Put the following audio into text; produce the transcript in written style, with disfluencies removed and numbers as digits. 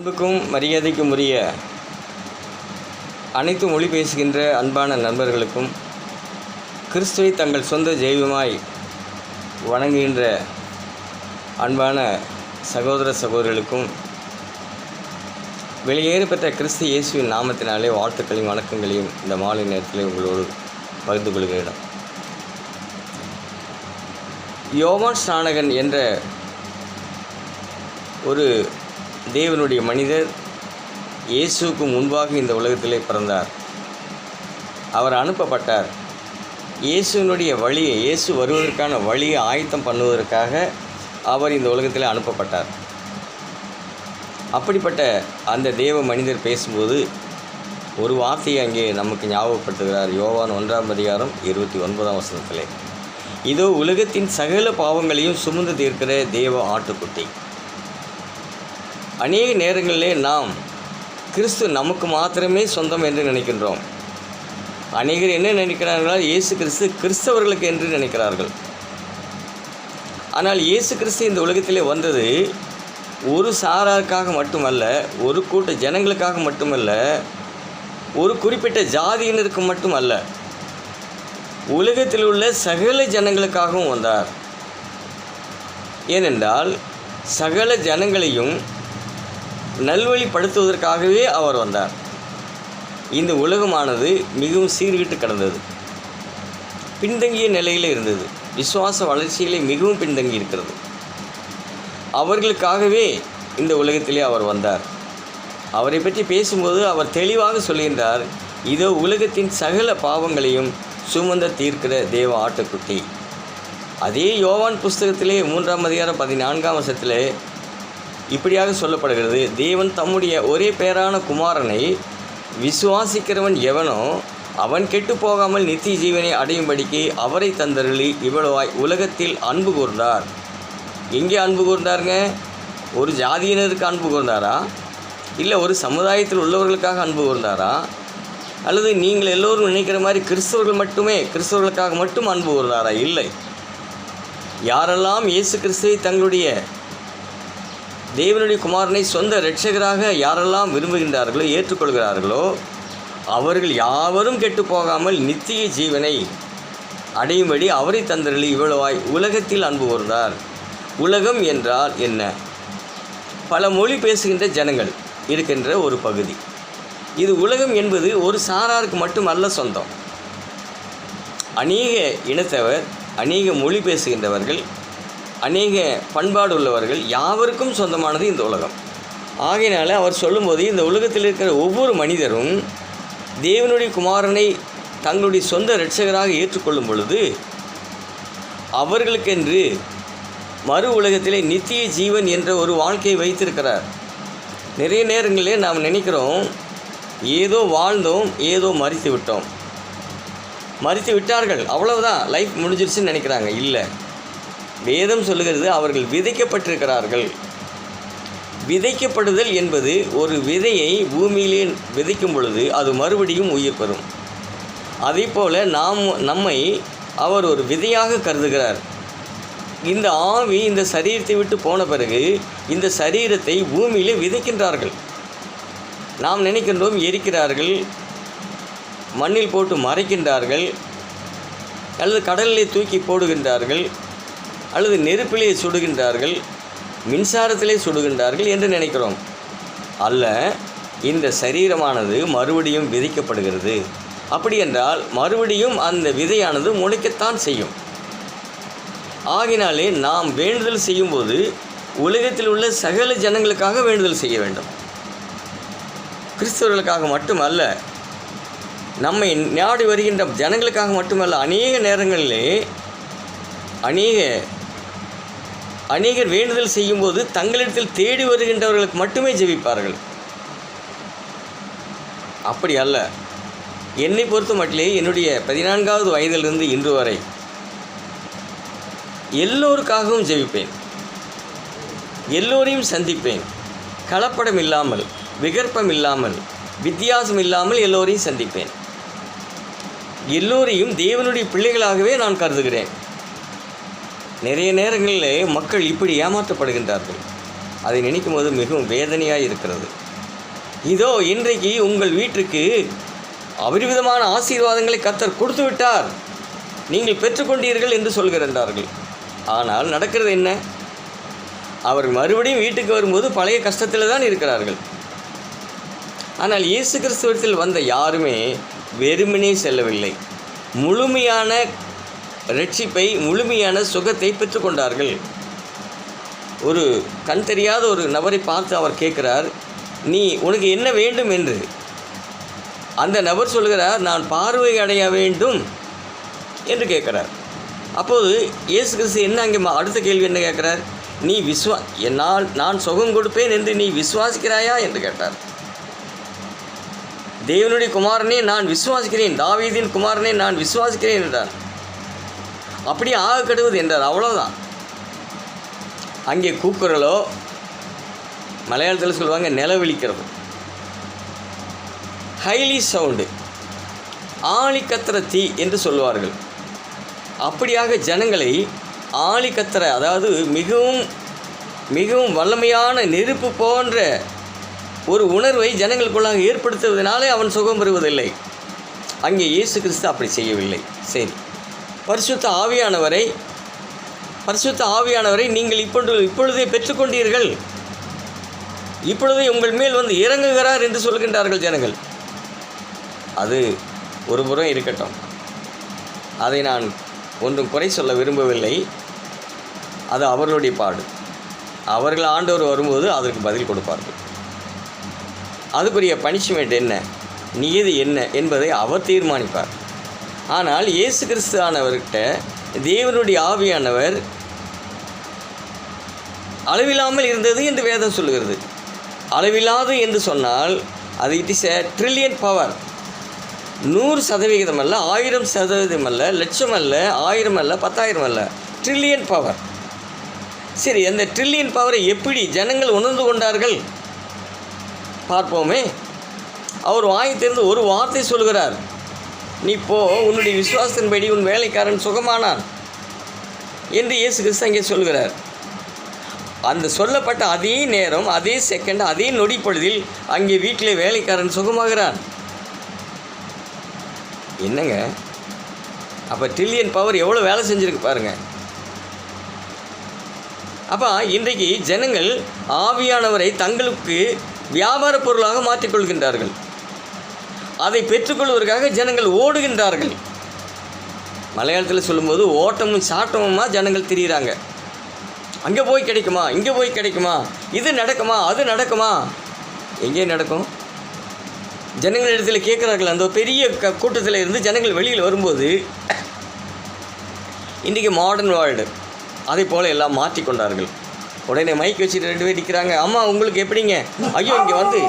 அன்புக்கும் மரியாதைக்கும் உரிய அனைத்து மொழி பேசுகின்ற அன்பான நண்பர்களுக்கும், கிறிஸ்துவை தங்கள் சொந்த தெய்வமாய் வணங்குகின்ற அன்பான சகோதர சகோதரிகளுக்கும் வெளியேற பெற்ற கிறிஸ்து இயேசுவின் நாமத்தினாலே வாழ்த்துக்களையும் வணக்கங்களையும் இந்த மாலை நேரத்தில் உங்களோடு பகிர்ந்து கொள்கிறேன். யோவான் ஸ்நானகன் என்ற ஒரு தேவனுடைய மனிதர் இயேசுவுக்கு முன்பாக இந்த உலகத்திலே பிறந்தார். அவர் அனுப்பப்பட்டார். இயேசுவினுடைய வழியை, இயேசு வருவதற்கான வழியை ஆயத்தம் பண்ணுவதற்காக அவர் இந்த உலகத்தில் அனுப்பப்பட்டார். அப்படிப்பட்ட அந்த தேவ மனிதர் பேசும்போது ஒரு வார்த்தையை அங்கே நமக்கு ஞாபகப்படுத்துகிறார். யோவான் 1:29 இதோ உலகத்தின் சகல பாவங்களையும் சுமந்து தீர்க்கிற தேவ ஆட்டுக்குட்டி. அநேக நேரங்களிலே நாம் கிறிஸ்து நமக்கு மாத்திரமே சொந்தம் என்று நினைக்கின்றோம். அநேகர் என்ன நினைக்கிறார்கள்? இயேசு கிறிஸ்து கிறிஸ்தவர்களுக்கு என்று நினைக்கிறார்கள். ஆனால் இயேசு கிறிஸ்து இந்த உலகத்திலே வந்தது ஒரு சாராருக்காக மட்டுமல்ல, ஒரு கூட்ட ஜனங்களுக்காக மட்டுமல்ல, ஒரு குறிப்பிட்ட ஜாதியினருக்கு மட்டுமல்ல, உலகத்தில் உள்ள சகல ஜனங்களுக்காகவும் வந்தார். ஏனென்றால் சகல ஜனங்களையும் நல்வழிப்படுத்துவதற்காகவே அவர் வந்தார். இந்த உலகமானது மிகவும் சீர்கிட்டு கிடந்தது, பின்தங்கிய நிலையில் இருந்தது, விசுவாச வளர்ச்சியிலே மிகவும் பின்தங்கி இருக்கிறது. அவர்களுக்காகவே இந்த உலகத்திலே அவர் வந்தார். அவரை பற்றி பேசும்போது அவர் தெளிவாக சொல்கின்றார், இதோ உலகத்தின் சகல பாவங்களையும் சுமந்த தீர்க்கிற தேவ ஆட்டுக்குட்டி. அதே யோவான் புஸ்தகத்திலே 3:14 இப்படியாக சொல்லப்படுகிறது, தேவன் தம்முடைய ஒரே பேரான குமாரனை விசுவாசிக்கிறவன் எவனோ அவன் கெட்டு போகாமல் நித்திய ஜீவனை அடையும்படிக்கு அவரை தந்தருளி இவ்வளவாய் உலகத்தில் அன்பு கூர்ந்தார். எங்கே அன்பு கூர்ந்தாருங்க? ஒரு ஜாதியினருக்கு அன்பு கூர்ந்தாரா? இல்லை ஒரு சமுதாயத்தில் உள்ளவர்களுக்காக அன்பு கூர்ந்தாரா? அல்லது நீங்கள் எல்லோரும் நினைக்கிற மாதிரி கிறிஸ்தவர்களுக்காக மட்டும் அன்பு கூர்ந்தாரா? இல்லை. யாரெல்லாம் இயேசு கிறிஸ்துவை தங்களுடைய தேவனுடைய குமாரனை சொந்த இரட்சகராக யாரெல்லாம் விரும்புகின்றார்களோ, ஏற்றுக்கொள்கிறார்களோ, அவர்கள் யாவரும் கெட்டு போகாமல் நித்திய ஜீவனை அடையும்படி அவரை தந்தருளி இவ்வளவாய் உலகத்தில் அன்பு கூர்ந்தார். உலகம் என்றால் என்ன? பல மொழி பேசுகின்ற ஜனங்கள் இருக்கின்ற ஒரு பகுதி. இது உலகம் என்பது ஒரு சாராருக்கு மட்டும் அல்ல சொந்தம். அநேக இனத்தவர், அநேக மொழி பேசுகின்றவர்கள், அநேக பண்பாடு உள்ளவர்கள் யாவருக்கும் சொந்தமானது இந்த உலகம். ஆகையினால அவர் சொல்லும்போது இந்த உலகத்தில் இருக்கிற ஒவ்வொரு மனிதரும் தேவனுடைய குமாரனை தங்களுடைய சொந்த இரட்சகராக ஏற்றுக்கொள்ளும் பொழுது அவர்களுக்கென்று மறு உலகத்திலே நித்திய ஜீவன் என்ற ஒரு வாழ்க்கையை வைத்திருக்கிறார். நிறைய நேரங்களில் நாம் நினைக்கிறோம், ஏதோ வாழ்ந்தோம், ஏதோ மரித்து விட்டார்கள், அவ்வளவுதான், லைஃப் முடிஞ்சிருச்சுன்னு நினைக்கிறாங்க. இல்லை, வேதம் சொல்லுகிறது அவர்கள் விதைக்கப்பட்டிருக்கிறார்கள். விதைக்கப்படுதல் என்பது ஒரு விதையை பூமியிலே விதைக்கும் பொழுது அது மறுபடியும் உயிர் பெறும். அதே போல் நம்மை அவர் ஒரு விதையாக கருதுகிறார். இந்த ஆவி இந்த சரீரத்தை விட்டு போன பிறகு இந்த சரீரத்தை பூமியிலே விதைக்கின்றார்கள். நாம் நினைக்கின்றோம் எரிக்கிறார்கள், மண்ணில் போட்டு மறைக்கின்றார்கள், அல்லது கடலிலே தூக்கி போடுகின்றார்கள், அல்லது நெருப்பிலே சுடுகின்றார்கள், மின்சாரத்திலே சுடுகின்றார்கள் என்று நினைக்கிறோம். அல்ல, இந்த சரீரமானது மறுபடியும் விதைக்கப்படுகிறது. அப்படி என்றால் மறுபடியும் அந்த விதையானது முளைக்கத்தான் செய்யும். ஆகினாலே நாம் வேண்டுதல் செய்யும்போது உலகத்தில் உள்ள சகல ஜனங்களுக்காக வேண்டுதல் செய்ய வேண்டும். கிறிஸ்தவர்களுக்காக மட்டுமல்ல, நம்மை நாடி வருகின்ற ஜனங்களுக்காக மட்டுமல்ல. அநேக நேரங்களிலே அநேகர் வேண்டுதல் செய்யும்போது தங்களிடத்தில் தேடி வருகின்றவர்களுக்கு மட்டுமே ஜெபிப்பார்கள். அப்படி அல்ல. என்னை பொறுத்த மட்டிலே என்னுடைய 14வது வயதிலிருந்து இன்று வரை எல்லோருக்காகவும் ஜெபிப்பேன், எல்லோரையும் சந்திப்பேன். கலப்படம் இல்லாமல், விகற்பம் இல்லாமல், வித்தியாசம் இல்லாமல் எல்லோரையும் சந்திப்பேன். எல்லோரையும் தேவனுடைய பிள்ளைகளாகவே நான் கருதுகிறேன். நிறைய நேரங்களில் மக்கள் இப்படி ஏமாற்றப்படுகின்றார்கள். அதை நினைக்கும் போது மிகவும் வேதனையாக இருக்கிறது. இதோ இன்றைக்கு உங்கள் வீட்டுக்கு அபரிவிதமான ஆசீர்வாதங்களை கர்த்தர் கொடுத்து விட்டார், நீங்கள் பெற்றுக்கொண்டீர்கள் என்று சொல்கிறார்கள். ஆனால் நடக்கிறது என்ன? அவர் மறுபடியும் வீட்டுக்கு வரும்போது பழைய கஷ்டத்தில் தான் இருக்கிறார்கள். ஆனால் இயேசு கிறிஸ்துவத்தில் வந்த யாருமே வெறுமனே செல்லவில்லை, முழுமையான ரட்சிப்பை, முழுமையான சுகத்தை பெற்றுக்கொண்டார்கள். ஒரு கண் தெரியாத ஒரு நபரை பார்த்து அவர் கேட்கிறார், நீ உனக்கு என்ன வேண்டும் என்று. அந்த நபர் சொல்கிறார், நான் பார்வை அடைய வேண்டும் என்று கேட்குறார். அப்போது இயேசு கிறிஸ்து என்ன அங்கே அடுத்த கேள்வி என்ன கேட்குறார்? நீ என்னால் நான் சுகம் கொடுப்பேன் என்று நீ விசுவாசிக்கிறாயா என்று கேட்டார். தேவனுடைய குமாரனே நான் விசுவாசிக்கிறேன், தாவீதின் குமாரனே நான் விசுவாசிக்கிறேன் என்றார். அப்படியே ஆக கெடுவது என்றார். அவ்வளோதான். அங்கே கூக்குரலோ, மலையாளத்தில் சொல்லுவாங்க நிலவிழிக்கிறது, ஹைலி சவுண்டு, ஆழி கத்திர தீ என்று சொல்லுவார்கள். அப்படியாக ஜனங்களை ஆழி கத்திர, அதாவது மிகவும் மிகவும் வல்லமையான நெருப்பு போன்ற ஒரு உணர்வை ஜனங்களுக்குள்ளாக ஏற்படுத்துவதனாலே அவன் சுகம் பெறுவதில்லை. அங்கே இயேசு கிறிஸ்து அப்படி செய்யவில்லை. சரி, பரிசுத்த ஆவியானவரை நீங்கள் இப்பொழுதே பெற்றுக்கொண்டீர்கள், இப்பொழுதே உங்கள் மேல் வந்து இறங்குகிறார் என்று சொல்கின்றார்கள் ஜனங்கள். அது ஒரு புறம் இருக்கட்டும், அதை நான் ஒன்றும் குறை சொல்ல விரும்பவில்லை. அது அவர்களுடைய பாடு. அவர்கள் ஆண்டவர் வரும்போது அதற்கு பதில் கொடுப்பார்கள். அதுக்குரிய பனிஷ்மெண்ட் என்ன, நியதி என்ன என்பதை அவர் தீர்மானிப்பார். ஆனால் இயேசு கிறிஸ்து ஆனவர்கிட்ட தேவனுடைய ஆவியானவர் அளவில்லாமல் இருந்தது என்று வேதம் சொல்லுகிறது. அளவில்லாது என்று சொன்னால் அது it is a trillion power. 100% அல்ல, 1000% அல்ல, லட்சம் அல்ல, 1000 அல்ல, 10,000 அல்ல, ட்ரில்லியன் பவர். சரி, அந்த ட்ரில்லியன் பவரை எப்படி ஜனங்கள் உணர்ந்து கொண்டார்கள் பார்ப்போமே. அவர் வாய் திறந்து ஒரு வார்த்தை சொல்கிறார், நீ போ, உன்னுடைய விசுவாசத்தின்படி உன் வேலைக்காரன் சுகமானான் என்று இயேசு கிறிஸ்து அங்கே சொல்கிறார். அந்த சொல்லப்பட்ட அதே நேரம், அதே செகண்ட், அதே நொடி பொழுதில் அங்கே வீட்டிலே வேலைக்காரன் சுகமாகிறான். என்னங்க, அப்போ ட்ரில்லியன் பவர் எவ்வளோ வேலை செஞ்சுருக்கு பாருங்கள். அப்போ இன்றைக்கு ஜனங்கள் ஆவியானவரை தங்களுக்கு வியாபார பொருளாக மாற்றிக்கொள்கின்றார்கள். அதை பெற்றுக்கொள்வதற்காக ஜனங்கள் ஓடுகின்றார்கள். மலையாளத்தில் சொல்லும்போது ஓட்டமும் சாட்டமுமா ஜனங்கள் திரிகிறாங்க. அங்கே போய் கிடைக்குமா, இங்கே போய் கிடைக்குமா, இது நடக்குமா, அது நடக்குமா. எங்கே நடக்கும்? ஜனங்கள் இடத்துல கேட்குறார்கள். அந்த பெரிய கூட்டத்தில் இருந்து ஜனங்கள் வெளியில் வரும்போது இன்றைக்கி மாடர்ன் வேர்ல்டு அதே போல் எல்லாம் மாற்றிக்கொண்டார்கள். உடனே மைக் வச்சுட்டு 2 பேர் நிற்கிறாங்க. அம்மா உங்களுக்கு எப்படிங்க? ஐயோ, இங்கே வந்து